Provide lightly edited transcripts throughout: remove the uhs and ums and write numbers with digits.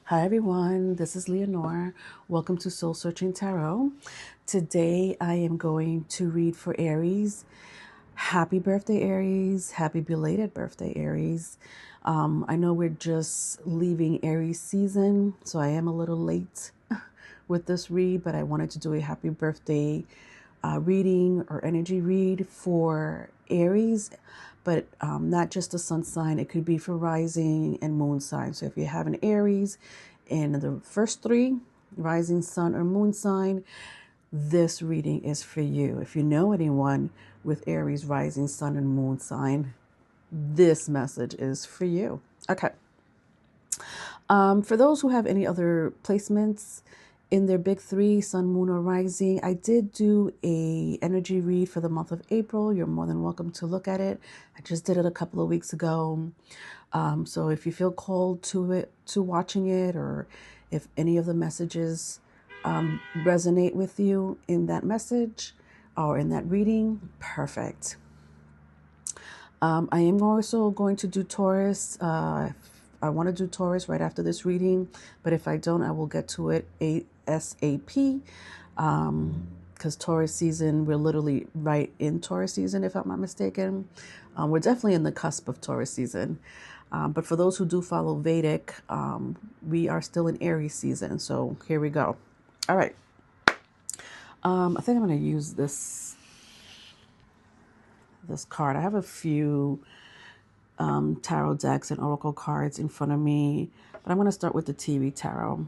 Hi everyone, this is Leonore. Welcome to Soul Searching Tarot. Today I am going to read for Aries. Happy birthday, Aries. Happy belated birthday, Aries. I know we're just leaving Aries season, so I am a little late with this read, but I wanted to do a happy birthday reading or energy read for Aries, but not just the sun sign. It could be for rising and moon sign. So if you have an Aries in the first three, rising, sun, or moon sign, this reading is for you. If you know anyone with Aries, rising, sun, and moon sign, this message is for you. Okay. For those who have any other placements in their big three, sun, moon, or rising, I did do a energy read for the month of April. You're more than welcome to look at it. I just did it a couple of weeks ago. So if you feel called to watching it, or if any of the messages resonate with you in that message or in that reading, perfect. I am also going to do Taurus. I want to do Taurus right after this reading, but if I don't, I will get to it ASAP. Because Taurus season, we're literally right in Taurus season, if I'm not mistaken. We're definitely in the cusp of Taurus season. But for those who do follow Vedic, we are still in Aries season. So here we go. All right. I think I'm going to use this card. I have a few tarot decks and oracle cards in front of me, but I'm going to start with the TV tarot.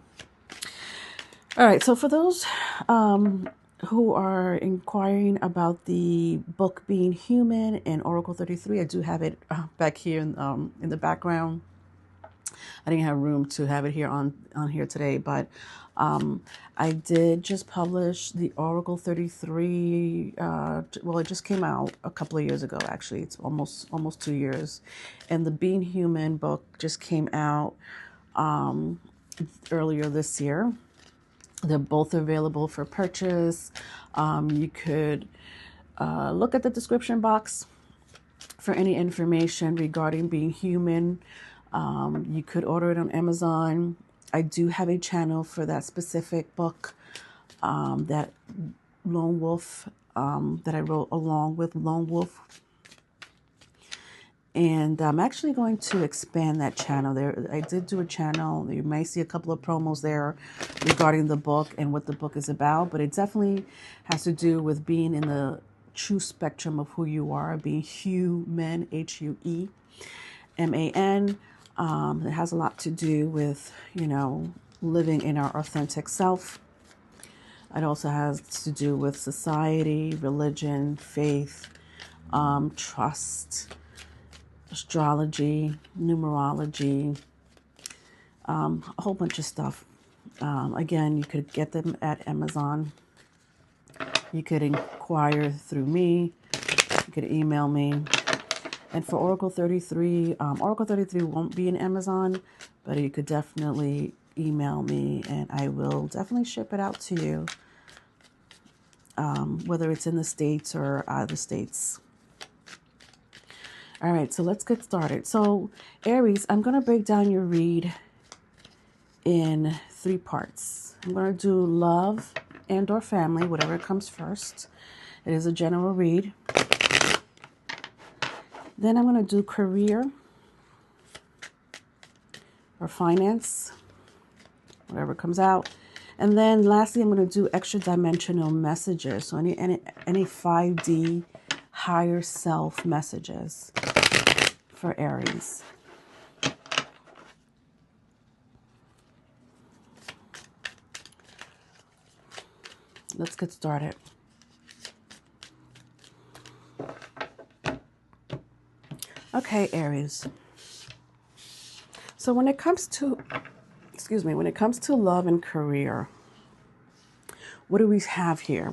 All right, so for those who are inquiring about the book Being Human and Oracle 33, I do have it back here in the background. I didn't have room to have it here on here today, but I did just publish the Oracle 33. Well, it just came out a couple of years ago. Actually, it's almost 2 years, and the Being Human book just came out earlier this year. They're both available for purchase. You could look at the description box for any information regarding Being Human. You could order it on Amazon. I do have a channel for that specific book, that Lone Wolf, that I wrote along with Lone Wolf. And I'm actually going to expand that channel. There, I did do a channel. You may see a couple of promos there regarding the book and what the book is about, but it definitely has to do with being in the true spectrum of who you are, being human, HUE-MAN. It has a lot to do with, living in our authentic self. It also has to do with society, religion, faith, trust, astrology, numerology, a whole bunch of stuff. Again, you could get them at Amazon. You could inquire through me. You could email me. And for Oracle 33, Oracle 33 won't be in Amazon, but you could definitely email me and I will definitely ship it out to you, whether it's in the States or out of the States. All right, so let's get started. So Aries, I'm going to break down your read in 3 parts. I'm going to do love and or family, whatever comes first. It is a general read. Then I'm going to do career or finance, whatever comes out. And then lastly, I'm going to do extra dimensional messages. So any 5D higher self messages for Aries. Let's get started. Okay, Aries. So when it comes to love and career, what do we have here?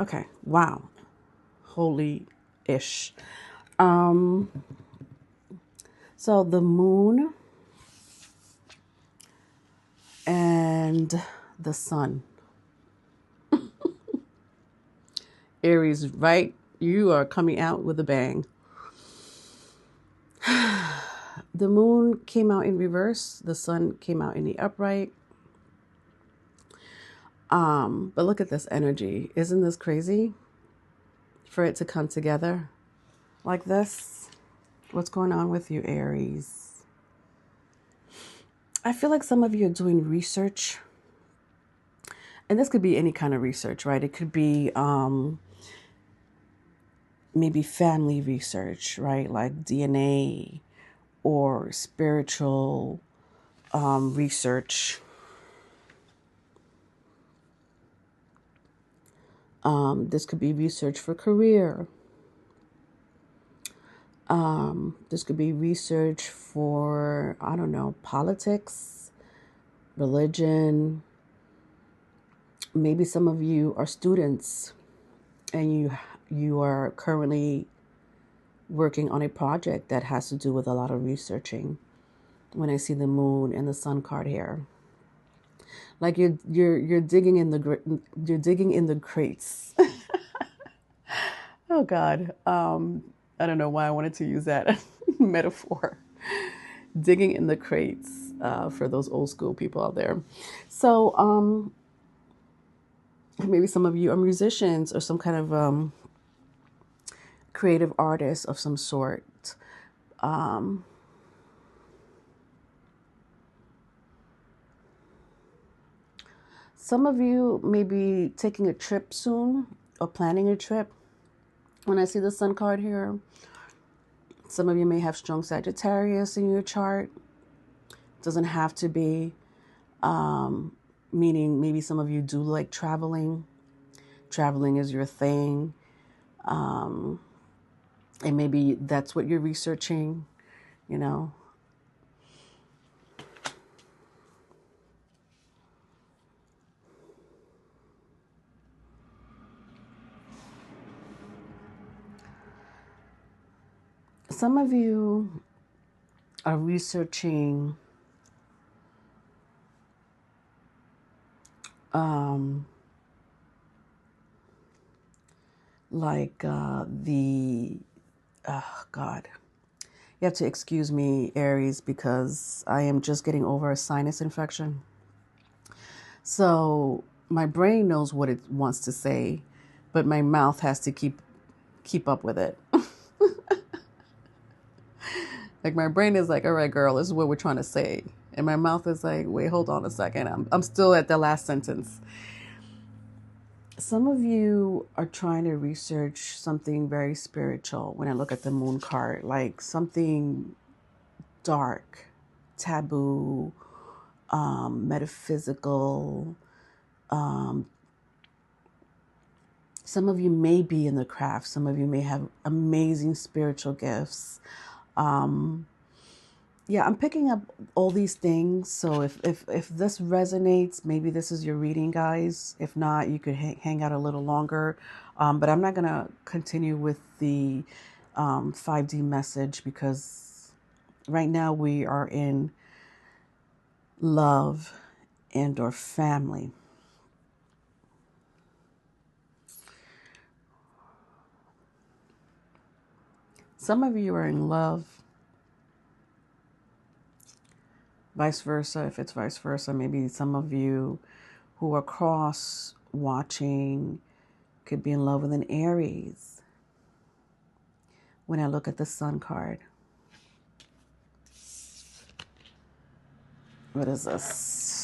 Okay, wow. Holy-ish. So the moon, and the sun. Aries, right? You are coming out with a bang. The moon came out in reverse. The sun came out in the upright. But look at this energy. Isn't this crazy? For it to come together like this. What's going on with you, Aries? I feel like some of you are doing research. And this could be any kind of research, right? It could be maybe family research, right? Like DNA or spiritual research. This could be research for career. This could be research for, I don't know, politics, religion. Maybe some of you are students and you are currently working on a project that has to do with a lot of researching. When I see the moon and the sun card here, like you're digging in the crates. Oh God, I don't know why I wanted to use that metaphor. Digging in the crates for those old school people out there. So maybe some of you are musicians or some kind of creative artists of some sort. Some of you may be taking a trip soon or planning a trip. When I see the sun card here, some of you may have strong Sagittarius in your chart. Doesn't have to be, meaning maybe some of you do like traveling. Traveling is your thing. And maybe that's what you're researching, you know. Some of you are researching God. You have to excuse me, Aries, because I am just getting over a sinus infection. So my brain knows what it wants to say, but my mouth has to keep up with it. Like my brain is like, all right, girl, this is what we're trying to say. And my mouth is like, wait, hold on a second. I'm still at the last sentence. Some of you are trying to research something very spiritual when I look at the moon card, like something dark, taboo, metaphysical. Some of you may be in the craft. Some of you may have amazing spiritual gifts. Yeah, I'm picking up all these things. So if this resonates, maybe this is your reading, guys. If not, you could hang out a little longer. But I'm not going to continue with the 5D message because right now we are in love and or family. Some of you are in love. Vice versa, if it's vice versa, maybe some of you who are cross watching could be in love with an Aries. When I look at the sun card, what is this?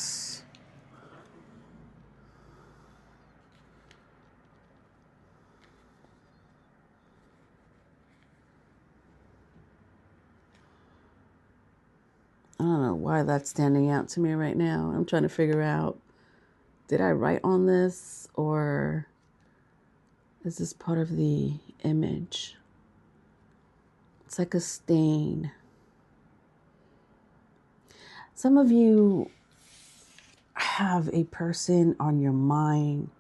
I don't know why that's standing out to me right now. I'm trying to figure out, did I write on this or is this part of the image? It's like a stain. Some of you have a person on your mind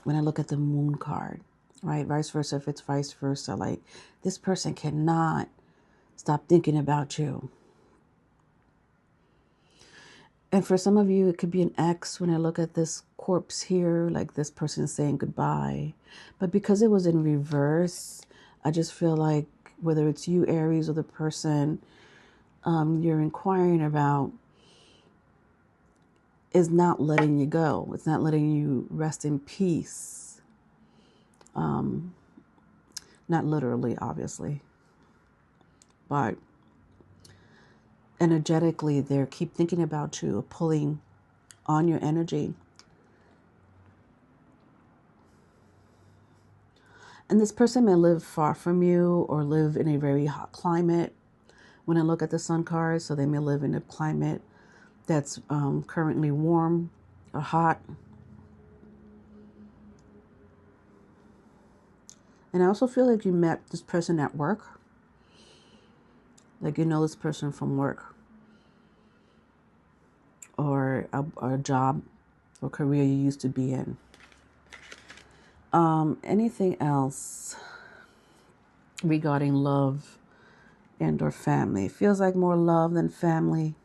when I look at the moon card, right? Vice versa, if it's vice versa, like this person cannot Stop thinking about you. And for some of you, it could be an ex. When I look at this corpse here, like this person is saying goodbye. But because it was in reverse, I just feel like whether it's you, Aries, or the person you're inquiring about is not letting you go. It's not letting you rest in peace. Not literally, obviously. But energetically, they keep thinking about you, pulling on your energy. And this person may live far from you or live in a very hot climate. When I look at the sun card, so they may live in a climate that's currently warm or hot. And I also feel like you met this person at work. Like you know this person from work or a job or career you used to be in. Anything else regarding love and or family? It feels like more love than family.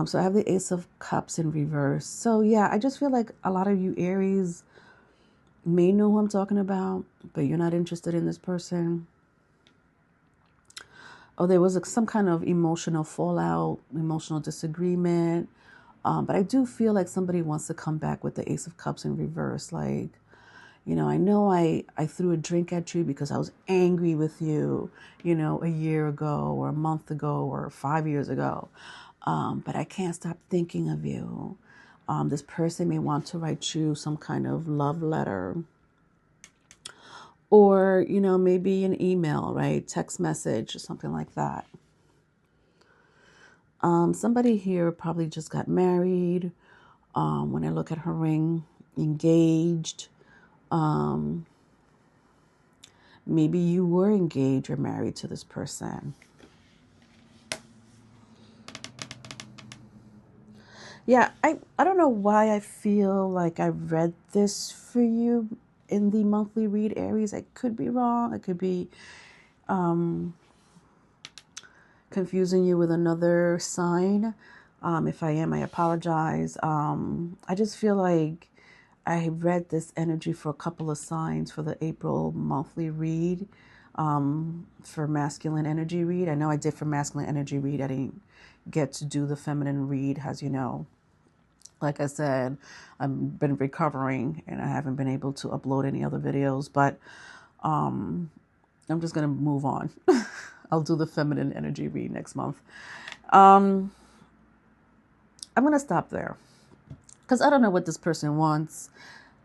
So I have the Ace of Cups in reverse. So yeah, I just feel like a lot of you Aries may know who I'm talking about, but you're not interested in this person. Oh, there was some kind of emotional fallout, emotional disagreement. But I do feel like somebody wants to come back with the Ace of Cups in reverse. Like, you know I threw a drink at you because I was angry with you, a year ago or a month ago or 5 years ago. But I can't stop thinking of you. This person may want to write you some kind of love letter. Or, maybe an email, right? Text message or something like that. Somebody here probably just got married. When I look at her ring, engaged. Maybe you were engaged or married to this person. Yeah, I don't know why I feel like I read this for you in the monthly read, Aries. I could be wrong. I could be confusing you with another sign. If I am, I apologize. I just feel like I read this energy for a couple of signs for the April monthly read, for masculine energy read. I know I did for masculine energy read. I didn't get to do the feminine read, as you know. Like I said, I've been recovering and I haven't been able to upload any other videos, but I'm just going to move on. I'll do the feminine energy read next month. I'm going to stop there because I don't know what this person wants.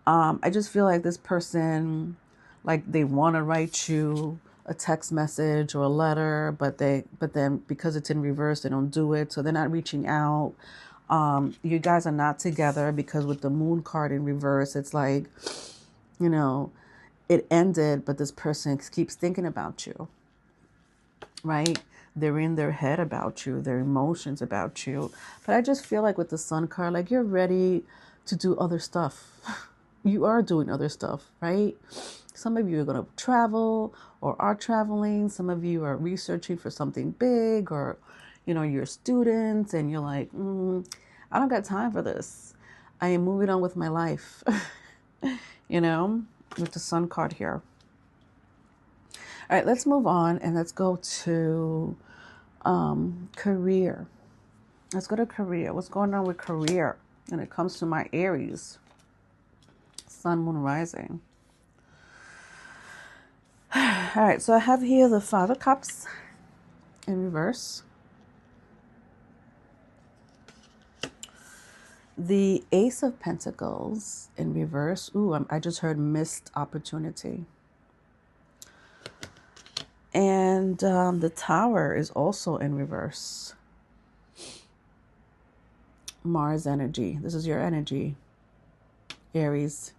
I just feel like this person, like they want to write you a text message or a letter, but then because it's in reverse, they don't do it. So they're not reaching out. You guys are not together because with the moon card in reverse, it's like, it ended, but this person keeps thinking about you, right? They're in their head about you, their emotions about you. But I just feel like with the sun card, like you're ready to do other stuff. You are doing other stuff, right? Some of you are going to travel or are traveling. Some of you are researching for something big, or, you're students and you're like, I don't got time for this. I am moving on with my life, with the sun card here. All right, let's move on and let's go to career. Let's go to career. What's going on with career when it comes to my Aries? Sun, moon, rising. All right, so I have here the Five of Cups in reverse. The Ace of Pentacles in reverse. Ooh, I just heard missed opportunity. And the Tower is also in reverse. Mars energy. This is your energy, Aries.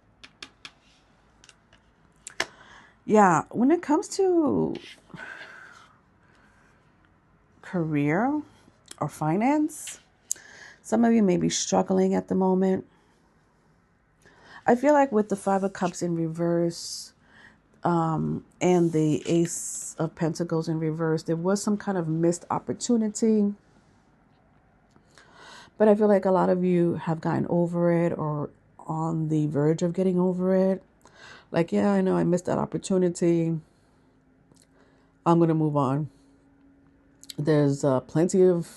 Yeah, when it comes to career or finance, some of you may be struggling at the moment. I feel like with the Five of Cups in reverse, and the Ace of Pentacles in reverse. There was some kind of missed opportunity, but I feel like a lot of you have gotten over it or on the verge of getting over it. Like, yeah, I know I missed that opportunity. I'm going to move on. There's plenty of,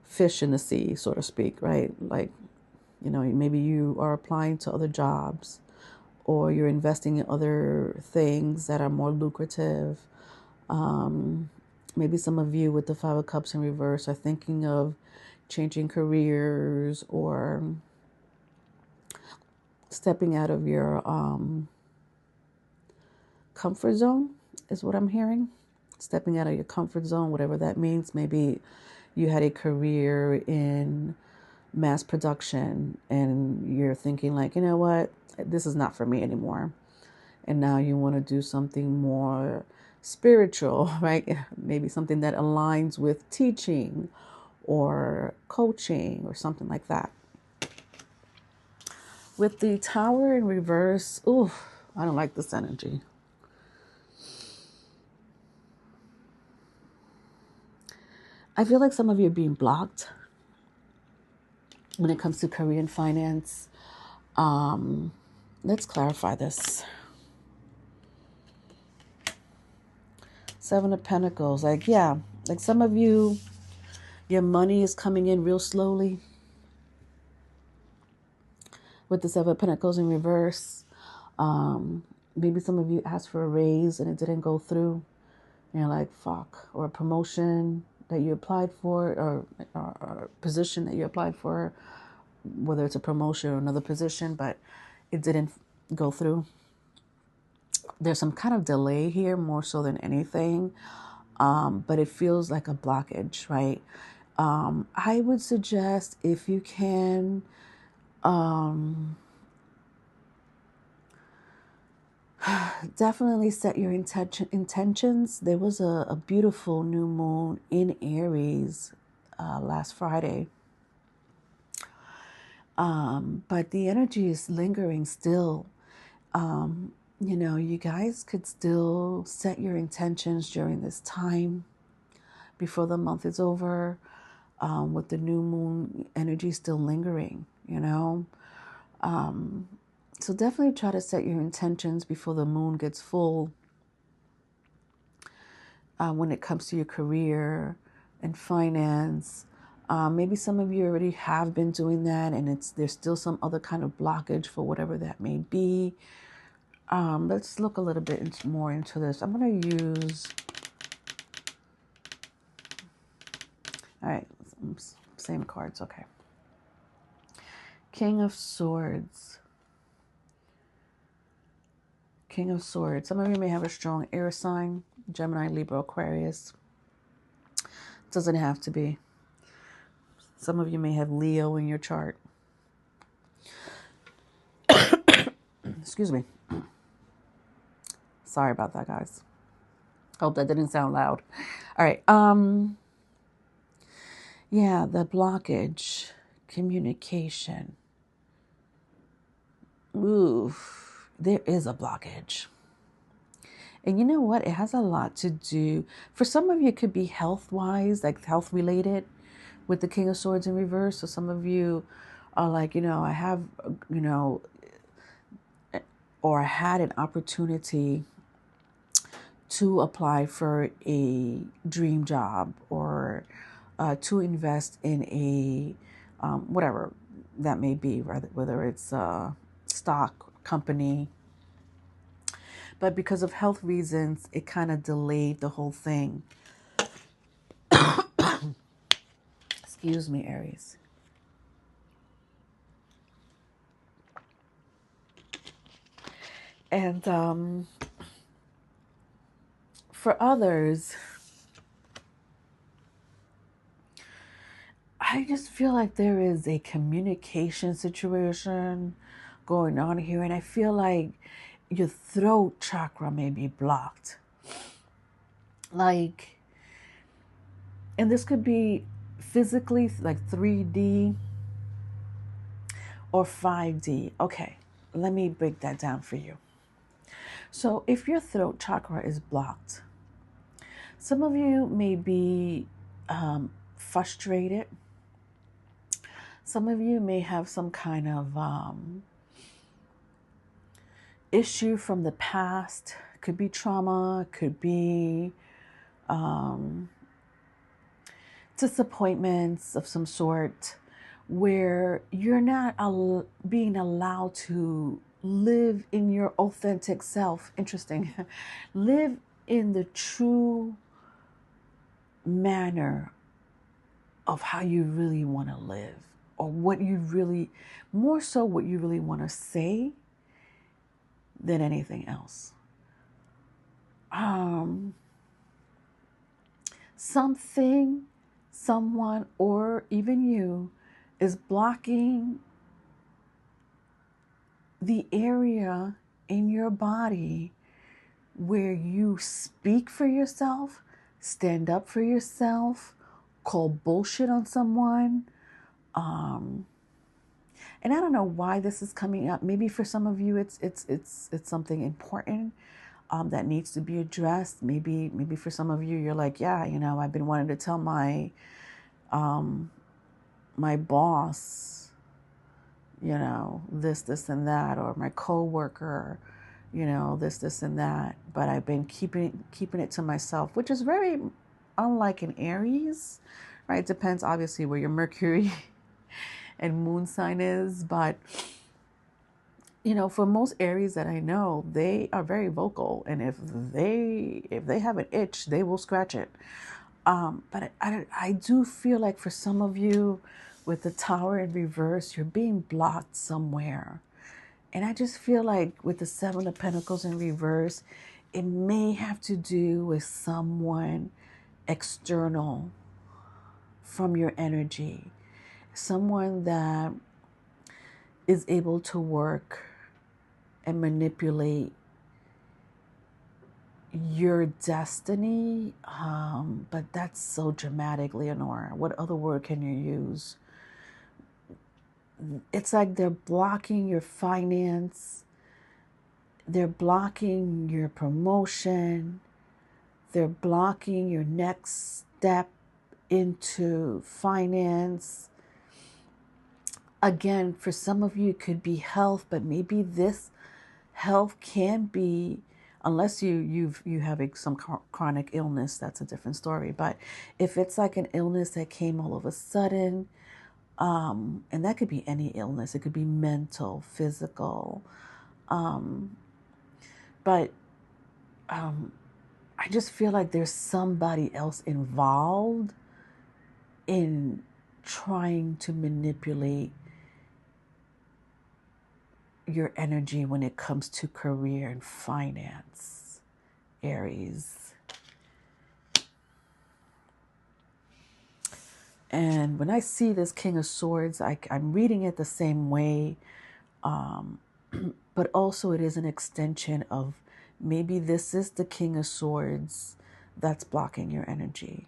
fish in the sea, so to speak, right? Like, maybe you are applying to other jobs or you're investing in other things that are more lucrative. Maybe some of you with the Five of Cups in reverse are thinking of changing careers or stepping out of your comfort zone is what I'm hearing. Stepping out of your comfort zone, whatever that means. Maybe you had a career in mass production and you're thinking like, you know what, this is not for me anymore. And now you want to do something more spiritual, right? Maybe something that aligns with teaching or coaching or something like that. With the Tower in reverse, I don't like this energy. I feel like some of you are being blocked when it comes to career and finance. Let's clarify this. Seven of Pentacles. Like some of you, your money is coming in real slowly. With the Seven of Pentacles in reverse. Maybe some of you asked for a raise and it didn't go through. You're like, fuck. Or a promotion that you applied for, or a position that you applied for, whether it's a promotion or another position, but it didn't go through. There's some kind of delay here, more so than anything, but it feels like a blockage, right? I would suggest if you can, definitely set your intentions. There was a beautiful new moon in Aries last Friday. But the energy is lingering still. You guys could still set your intentions during this time before the month is over, with the new moon energy still lingering, So definitely try to set your intentions before the moon gets full when it comes to your career and finance. Maybe some of you already have been doing that and there's still some other kind of blockage for whatever that may be. Let's look a little bit more into this. I'm going to use... All right, same cards, okay. King of Swords. King of Swords. Some of you may have a strong air sign, Gemini, Libra, Aquarius. Doesn't have to be. Some of you may have Leo in your chart. Excuse me. Sorry about that, guys. Hope that didn't sound loud. All right. Yeah, the blockage, communication. Ooh, there is a blockage. And you know what? It has a lot to do. For some of you, it could be health-wise, like health-related with the King of Swords in reverse. So some of you are like, I have, or I had an opportunity to apply for a dream job or to invest in a whatever that may be, whether it's a stock company. But because of health reasons, it kind of delayed the whole thing. Excuse me, Aries. And for others, I just feel like there is a communication situation going on here. And I feel like your throat chakra may be blocked. Like, and this could be physically, like 3D or 5D. Okay, let me break that down for you. So if your throat chakra is blocked, some of you may be frustrated. Some of you may have some kind of issue from the past. Could be trauma, could be disappointments of some sort, where you're not being allowed to live in your authentic self. Interesting. Live in the true manner of how you really want to live, or what you really, more so what you really want to say than anything else. Something, someone, or even you is blocking the area in your body where you speak for yourself, stand up for yourself, call bullshit on someone. And I don't know why this is coming up. Maybe for some of you, it's something important that needs to be addressed. Maybe for some of you, you're like, yeah, I've been wanting to tell my my boss, this and that, or my coworker, this and that, but I've been keeping it to myself, which is very unlike an Aries, right? It depends obviously where your Mercury and moon sign is, but for most Aries that I know, they are very vocal, and if they have an itch, they will scratch it. But I do feel like for some of you, with the Tower in reverse, you're being blocked somewhere. And I just feel like with the Seven of Pentacles in reverse, it may have to do with someone external from your energy. Someone that is able to work and manipulate your destiny. But that's so dramatic, Leonora. What other word can you use? It's like they're blocking your finance. They're blocking your promotion. They're blocking your next step into finance. Again, for some of you, it could be health, but maybe this health can be, unless you have some chronic illness, that's a different story. But if it's like an illness that came all of a sudden, and that could be any illness, it could be mental, physical, but I just feel like there's somebody else involved in trying to manipulate your energy when it comes to career and finance, Aries. And when I see this King of Swords, I'm reading it the same way, but also it is an extension of maybe this is the King of Swords that's blocking your energy.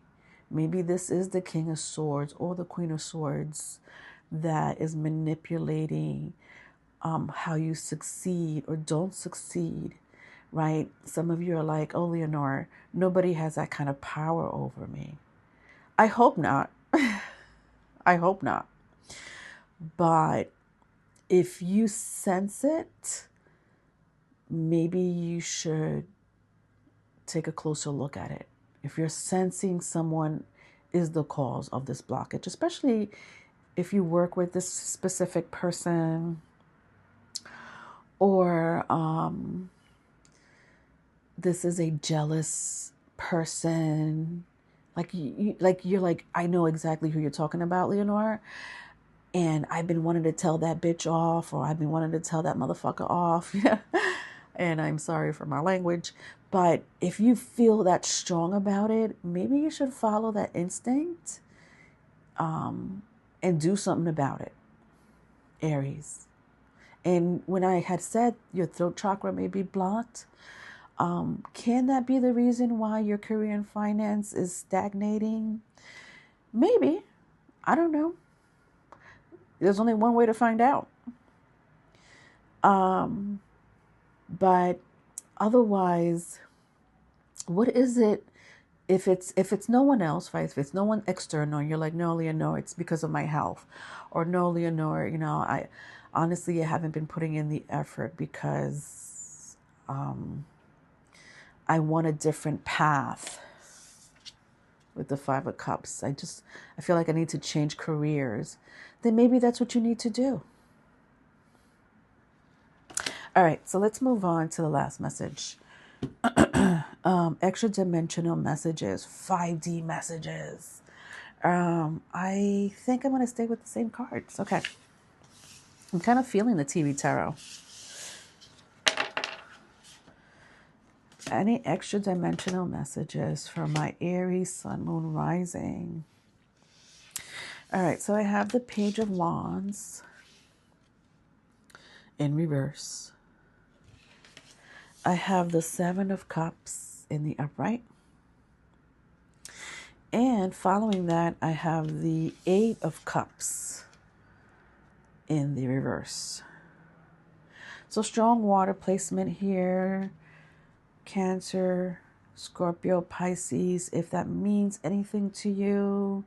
Maybe this is the King of Swords or the Queen of Swords that is manipulating how you succeed or don't succeed, right? Some of you are like, oh, Leonora, nobody has that kind of power over me. I hope not. I hope not. But if you sense it, maybe you should take a closer look at it. If you're sensing someone is the cause of this blockage, especially if you work with this specific person, or this is a jealous person, like you're like, I know exactly who you're talking about, Leonora, and I've been wanting to tell that bitch off, or I've been wanting to tell that motherfucker off. And I'm sorry for my language, but if you feel that strong about it, maybe you should follow that instinct and do something about it, Aries. And when I had said your throat chakra may be blocked, can that be the reason why your career and finance is stagnating? Maybe. I don't know. There's only one way to find out. But Otherwise, what is it? If it's no one else, right? If it's no one external, you're like, no, Leonore, it's because of my health, or no, Leonore, I honestly I haven't been putting in the effort because I want a different path with the Five of Cups. I feel like I need to change careers. Then maybe that's what you need to do. All right, so let's move on to the last message. Extra dimensional messages, 5D messages. I think I'm going to stay with the same cards. Okay. I'm kind of feeling the TV tarot. Any extra dimensional messages for my Aries, Sun, Moon, Rising? All right, so I have the Page of Wands in reverse. I have the Seven of Cups in the upright. And following that, I have the Eight of Cups in the reverse. So strong water placement here. Cancer, Scorpio, Pisces, if that means anything to you.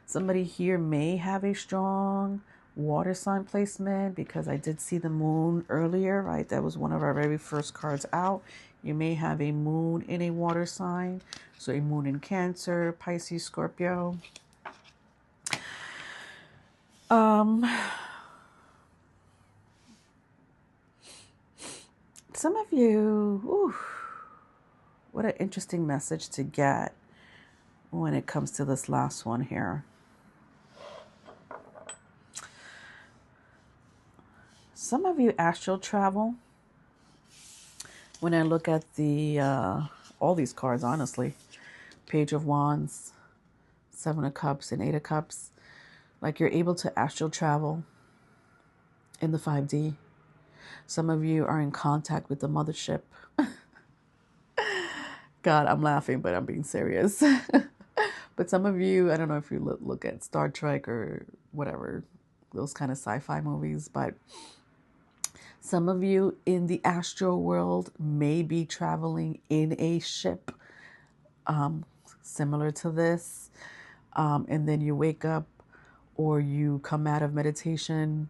Somebody here may have a strong water sign placement because I did see the moon earlier, right? That was one of our very first cards out. You may have a moon in a water sign. So a moon in Cancer, Pisces, Scorpio. Some of you, what an interesting message to get when it comes to this last one here. Some of you astral travel. When I look at the all these cards, honestly, Page of Wands, Seven of Cups, and Eight of Cups, like you're able to astral travel in the 5D. Some of you are in contact with the mothership. God, I'm laughing, but I'm being serious. But some of you, I don't know if you look at Star Trek or whatever, those kind of sci-fi movies, but some of you in the astral world may be traveling in a ship similar to this. And then you wake up or you come out of meditation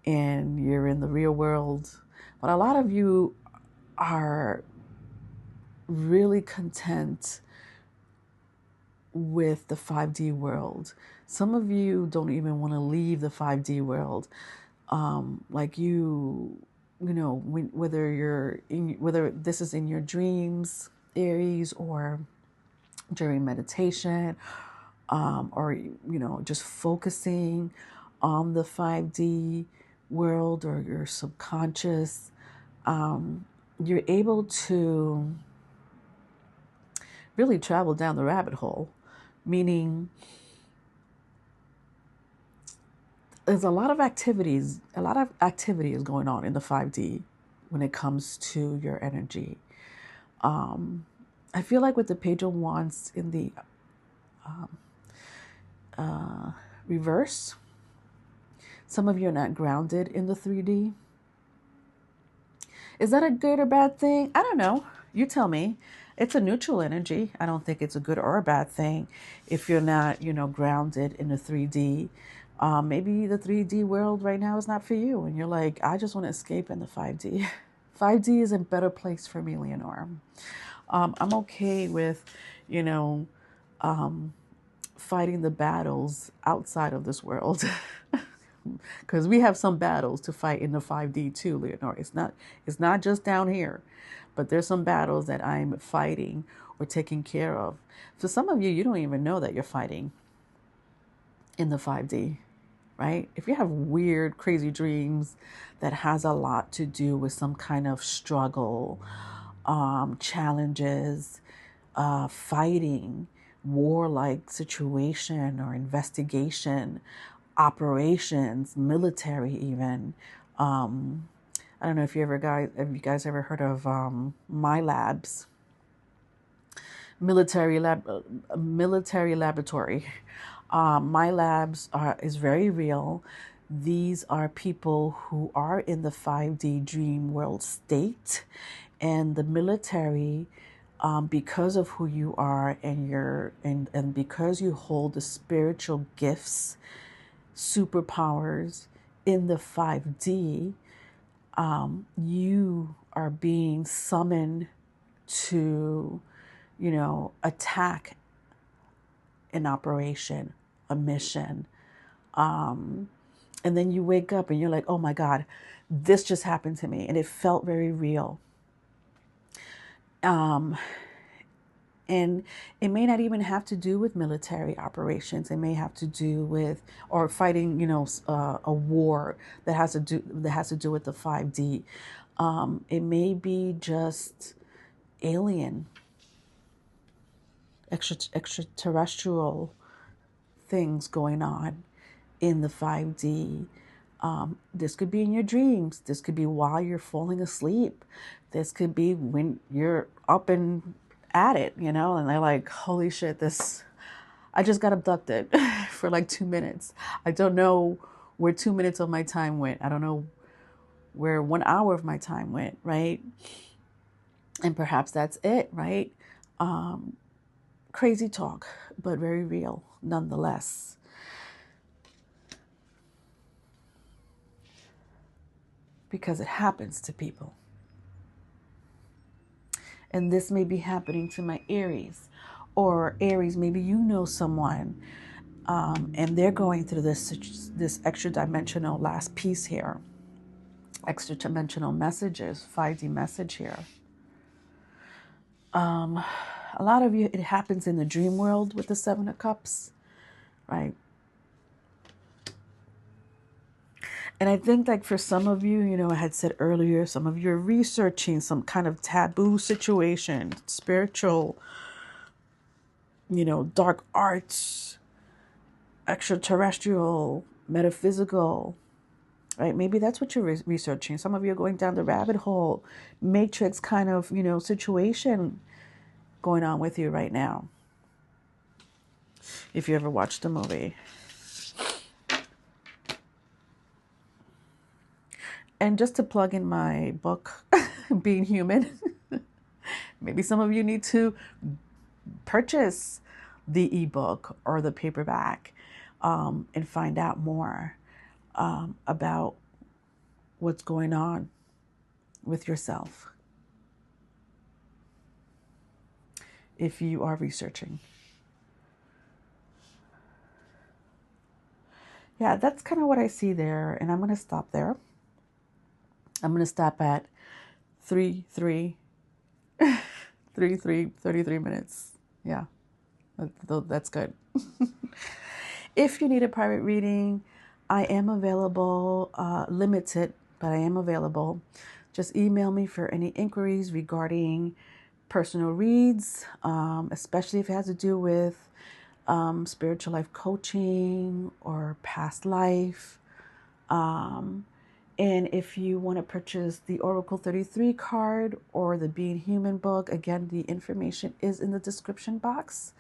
and you're in the real world. But a lot of you are really content with the 5D world. Some of you don't even want to leave the 5D world. Like whether this is in your dreams, Aries, or during meditation, or just focusing on the 5D world or your subconscious, you're able to really travel down the rabbit hole, meaning there's a lot of activity is going on in the 5D when it comes to your energy. I feel like with the Page of Wands in the reverse, some of you are not grounded in the 3D. Is that a good or bad thing? I don't know. You tell me. It's a neutral energy. I don't think it's a good or a bad thing if you're not, grounded in the 3D. Maybe the 3D world right now is not for you. And you're like, I just want to escape in the 5D. 5D is a better place for me, Leonore. I'm okay with, fighting the battles outside of this world. Because we have some battles to fight in the 5D too, Leonore. It's not just down here, but there's some battles that I'm fighting or taking care of. For some of you, you don't even know that you're fighting in the 5D, right? If you have weird, crazy dreams that has a lot to do with some kind of struggle, challenges, fighting, warlike situation or investigation, operations, military even. I don't know if you guys ever heard of my labs, military laboratory. My labs is very real. These are people who are in the 5D dream world state, and the military, because of who you are and and because you hold the spiritual gifts, superpowers in the 5D, you are being summoned to, attack an operation, a mission. And then you wake up and you're like, oh my God, this just happened to me. And it felt very real. And it may not even have to do with military operations. It may have to do with, or fighting, a war that has to do with the 5D. It may be just alien, extraterrestrial things going on in the 5D. This could be in your dreams. This could be while you're falling asleep. This could be when you're up and at it, and they're like, holy shit, I just got abducted for like 2 minutes. I don't know where 2 minutes of my time went. I don't know where 1 hour of my time went, right? And perhaps that's it, right? Crazy talk, but very real nonetheless. Because it happens to people. And this may be happening to my Aries. Or Aries, maybe you know someone and they're going through this extra dimensional last piece here. Extra dimensional messages, 5D message here. A lot of you, it happens in the dream world with the 7 of Cups, right? And I think like for some of you, I had said earlier, some of you are researching some kind of taboo situation, spiritual, dark arts, extraterrestrial, metaphysical, right? Maybe that's what you're researching. Some of you are going down the rabbit hole, matrix kind of, situation going on with you right now. If you ever watched the movie. And just to plug in my book, Being Human, maybe some of you need to purchase the ebook or the paperback and find out more about what's going on with yourself if you are researching. Yeah, that's kind of what I see there. And I'm going to stop there. I'm going to stop at 33 minutes. Yeah, that's good. If you need a private reading, I am available, limited, but I am available. Just email me for any inquiries regarding personal reads, especially if it has to do with spiritual life coaching or past life. And if you want to purchase the Oracle 33 card or the Being Human book, again, the information is in the description box.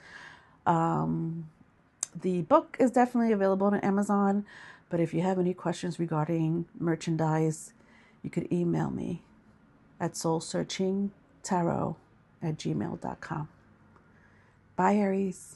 The book is definitely available on Amazon, but if you have any questions regarding merchandise, you could email me at soulsearchingtarot@gmail.com. Bye, Aries.